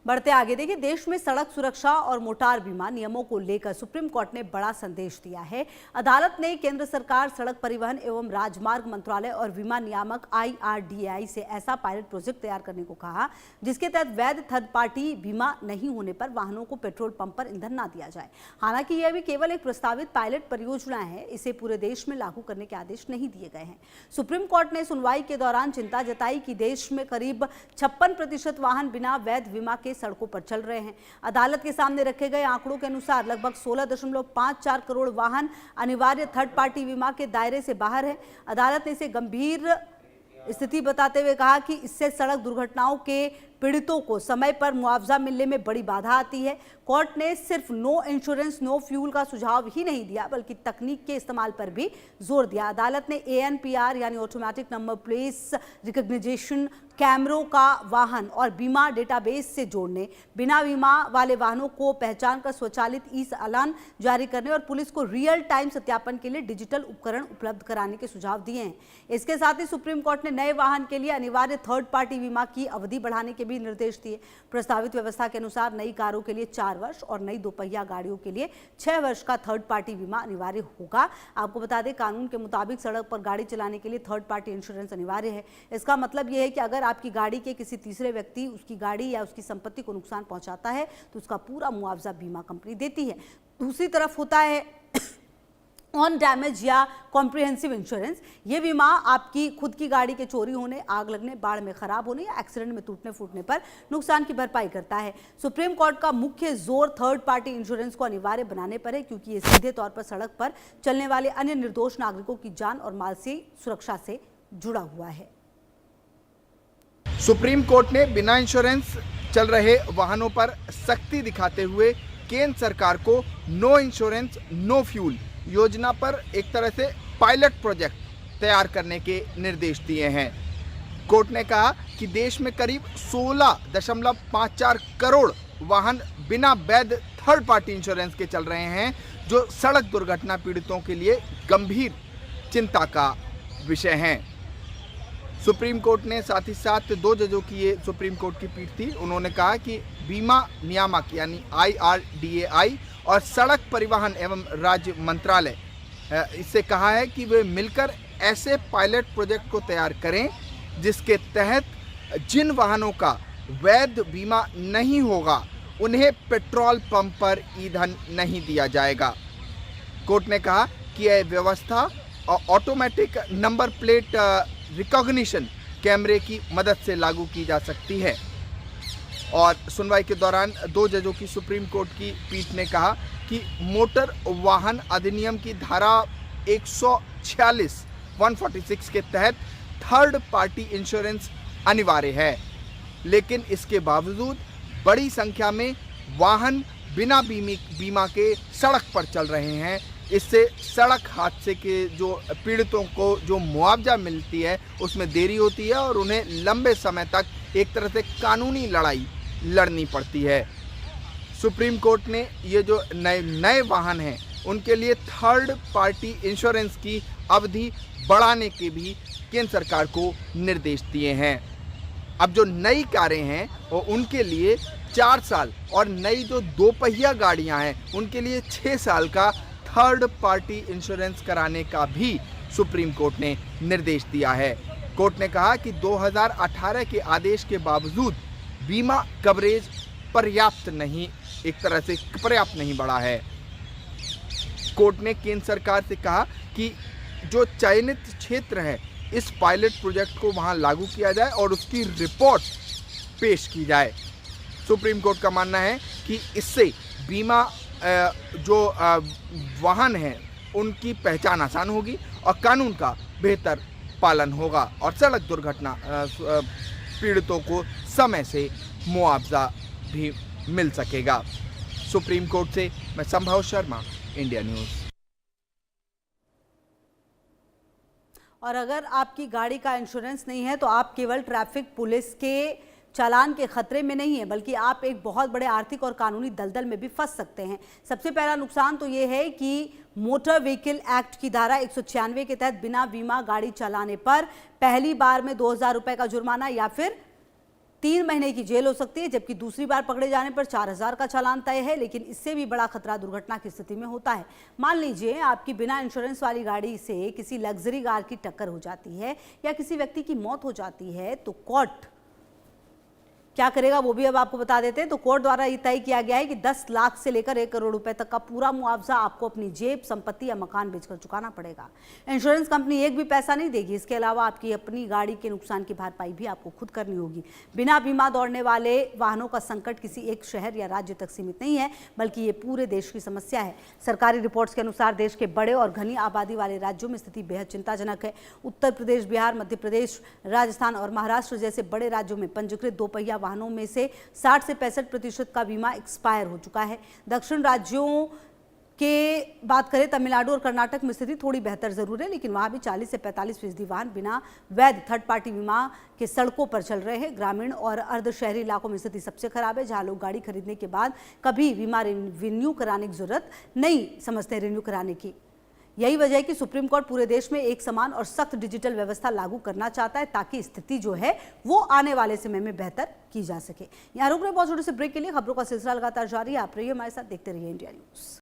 बढ़ते आगे देखिए, देश में सड़क सुरक्षा और मोटार बीमा नियमों को लेकर सुप्रीम कोर्ट ने बड़ा संदेश दिया है। अदालत ने केंद्र सरकार, सड़क परिवहन एवं राजमार्ग मंत्रालय और बीमा नियामक IRDAI से ऐसा पायलट प्रोजेक्ट तैयार करने को कहा जिसके तहत वैध थर्ड पार्टी बीमा नहीं होने पर वाहनों को पेट्रोल पंप पर ईंधन न दिया जाए। हालांकि यह भी केवल एक प्रस्तावित पायलट परियोजना है, इसे पूरे देश में लागू करने के आदेश नहीं दिए गए हैं। सुप्रीम कोर्ट ने सुनवाई के दौरान चिंता जताई कि देश में करीब 56% वाहन बिना वैध बीमा के सड़कों पर चल रहे हैं। अदालत के सामने रखे गए आंकड़ों के अनुसार लगभग 16.54 करोड़ वाहन अनिवार्य थर्ड पार्टी बीमा के दायरे से बाहर है। अदालत ने इसे गंभीर स्थिति बताते हुए कहा कि इससे सड़क दुर्घटनाओं के पीड़ितों को समय पर मुआवजा मिलने में बड़ी बाधा आती है। कोर्ट ने सिर्फ नो इंश्योरेंस नो फ्यूल का सुझाव ही नहीं दिया बल्कि तकनीक के इस्तेमाल पर भी जोर दिया। अदालत ने ANPR यानी ऑटोमेटिक नंबर प्लेट रिकग्निशन कैमरों का वाहन और बीमा डेटाबेस से जोड़ने, बिना बीमा वाले वाहनों को पहचान कर स्वचालित ई-चालान जारी करने और पुलिस को रियल टाइम सत्यापन के लिए डिजिटल उपकरण उपलब्ध कराने के सुझाव दिए हैं। इसके साथ ही सुप्रीम कोर्ट ने नए वाहन के लिए अनिवार्य थर्ड पार्टी बीमा की अवधि बढ़ाने के भी निर्देश दिए। प्रस्तावित व्यवस्था के अनुसार नई कारों के लिए 4 वर्ष और नई दोपहिया गाड़ियों के लिए 6 वर्ष का थर्ड पार्टी बीमा अनिवार्य होगा। आपको बता दें, कानून के मुताबिक सड़क पर गाड़ी चलाने के लिए थर्ड पार्टी इंश्योरेंस अनिवार्य है। इसका मतलब यह है कि अगर आपकी गाड़ी के किसी तीसरे व्यक्ति उसकी गाड़ी या उसकी संपत्ति को नुकसान पहुंचाता है तो उसका पूरा मुआवजा बीमा कंपनी देती है। दूसरी तरफ होता है ऑन डैमेज या कॉम्प्रिहेंसिव इंश्योरेंस। ये बीमा आपकी खुद की गाड़ी के चोरी होने, आग लगने, बाढ़ में खराब होने या एक्सीडेंट में टूटने फूटने पर नुकसान की भरपाई करता है। सुप्रीम कोर्ट का मुख्य जोर थर्ड पार्टी इंश्योरेंस को अनिवार्य बनाने पर है क्योंकि ये सीधे तौर पर सड़क पर चलने वाले अन्य निर्दोष नागरिकों की जान और माल से सुरक्षा से जुड़ा हुआ है। सुप्रीम कोर्ट ने बिना इंश्योरेंस चल रहे वाहनों पर सख्ती दिखाते हुए केंद्र सरकार को नो इंश्योरेंस नो फ्यूल योजना पर एक तरह से पायलट प्रोजेक्ट तैयार करने के निर्देश दिए हैं। कोर्ट ने कहा कि देश में करीब 16.54 करोड़ वाहन बिना वैध थर्ड पार्टी इंश्योरेंस के चल रहे हैं, जो सड़क दुर्घटना पीड़ितों के लिए गंभीर चिंता का विषय हैं। सुप्रीम कोर्ट ने साथ ही साथ 2 जजों की ये सुप्रीम कोर्ट की पीठ थी। उन्होंने कहा कि बीमा नियामक यानी IRDAI और सड़क परिवहन एवं राज्य मंत्रालय इससे कहा है कि वे मिलकर ऐसे पायलट प्रोजेक्ट को तैयार करें जिसके तहत जिन वाहनों का वैध बीमा नहीं होगा उन्हें पेट्रोल पंप पर ईंधन नहीं दिया जाएगा। कोर्ट ने कहा कि यह व्यवस्था ऑटोमेटिक नंबर प्लेट रिकॉग्निशन कैमरे की मदद से लागू की जा सकती है। और सुनवाई के दौरान 2 जजों की सुप्रीम कोर्ट की पीठ ने कहा कि मोटर वाहन अधिनियम की धारा 146 के तहत थर्ड पार्टी इंश्योरेंस अनिवार्य है, लेकिन इसके बावजूद बड़ी संख्या में वाहन बिना बीमा के सड़क पर चल रहे हैं। इससे सड़क हादसे के जो पीड़ितों को जो मुआवजा मिलती है उसमें देरी होती है और उन्हें लंबे समय तक एक तरह से कानूनी लड़ाई लड़नी पड़ती है। सुप्रीम कोर्ट ने ये जो नए वाहन हैं उनके लिए थर्ड पार्टी इंश्योरेंस की अवधि बढ़ाने के भी केंद्र सरकार को निर्देश दिए हैं। अब जो नई कारें हैं वो उनके लिए 4 साल और नई जो दोपहिया गाड़ियां हैं उनके लिए 6 साल का थर्ड पार्टी इंश्योरेंस कराने का भी सुप्रीम कोर्ट ने निर्देश दिया है। कोर्ट ने कहा कि 2018 के आदेश के बावजूद बीमा कवरेज पर्याप्त नहीं बढ़ा है। कोर्ट ने केंद्र सरकार से कहा कि जो चयनित क्षेत्र है इस पायलट प्रोजेक्ट को वहां लागू किया जाए और उसकी रिपोर्ट पेश की जाए। सुप्रीम कोर्ट का मानना है कि इससे बीमा जो वाहन हैं उनकी पहचान आसान होगी और कानून का बेहतर पालन होगा और सड़क दुर्घटना पीड़ितों को समय से मुआवजा भी मिल सकेगा। सुप्रीम कोर्ट से मैं संभव शर्मा, इंडिया न्यूज़। और अगर आपकी गाड़ी का इंश्योरेंस नहीं है तो आप केवल ट्रैफिक पुलिस के चालान के खतरे में नहीं है बल्कि आप एक बहुत बड़े आर्थिक और कानूनी दलदल में भी फंस सकते हैं। सबसे पहला नुकसान तो ये है कि मोटर व्हीकल एक्ट की धारा 196 के तहत बिना बीमा गाड़ी चलाने पर पहली बार में 2000 रुपए का जुर्माना या फिर 3 महीने की जेल हो सकती है, जबकि दूसरी बार पकड़े जाने पर 4,000 का चालान तय है। लेकिन इससे भी बड़ा खतरा दुर्घटना की स्थिति में होता है। मान लीजिए आपकी बिना इंश्योरेंस वाली गाड़ी से किसी लग्जरी कार की टक्कर हो जाती है या किसी व्यक्ति की मौत हो जाती है, तो कोर्ट क्या करेगा वो भी अब आपको बता देते हैं। तो कोर्ट द्वारा ये तय किया गया है कि 10 लाख से लेकर 1 करोड़ रुपए तक का पूरा मुआवजा आपको अपनी जेब, संपत्ति या मकान बेचकर चुकाना पड़ेगा। इंश्योरेंस कंपनी एक भी पैसा नहीं देगी। इसके अलावा आपकी अपनी गाड़ी के नुकसान की भरपाई भी आपको खुद करनी होगी। बिना बीमा दौड़ने वाले वाहनों का संकट किसी एक शहर या राज्य तक सीमित नहीं है, बल्कि ये पूरे देश की समस्या है। सरकारी रिपोर्ट्स के अनुसार देश के बड़े और घनी आबादी वाले राज्यों में स्थिति बेहद चिंताजनक है। उत्तर प्रदेश, बिहार, मध्य प्रदेश, राजस्थान और महाराष्ट्र जैसे बड़े राज्यों में पंजीकृत दोपहिया वाहनों में से 60 से 65% का बीमा एक्सपायर हो चुका है। दक्षिण राज्यों के बात करें, तमिलनाडु और कर्नाटक में स्थिति थोड़ी बेहतर जरूर है, लेकिन वहां भी 40 से 45% वाहन बिना वैध थर्ड पार्टी बीमा के सड़कों पर चल रहे हैं। ग्रामीण और अर्ध शहरी इलाकों में स्थिति सबसे खराब है, जहां लोग गाड़ी खरीदने के बाद कभी बीमा रिन्यू कराने की जरूरत नहीं समझते रिन्यू कराने की। यही वजह है कि सुप्रीम कोर्ट पूरे देश में एक समान और सख्त डिजिटल व्यवस्था लागू करना चाहता है, ताकि स्थिति जो है वो आने वाले समय में बेहतर की जा सके। यहाँ रुक रहे बहुत छोटे से ब्रेक के लिए। खबरों का सिलसिला लगातार जारी है, आप रहिए हमारे साथ, देखते रहिए इंडिया न्यूज।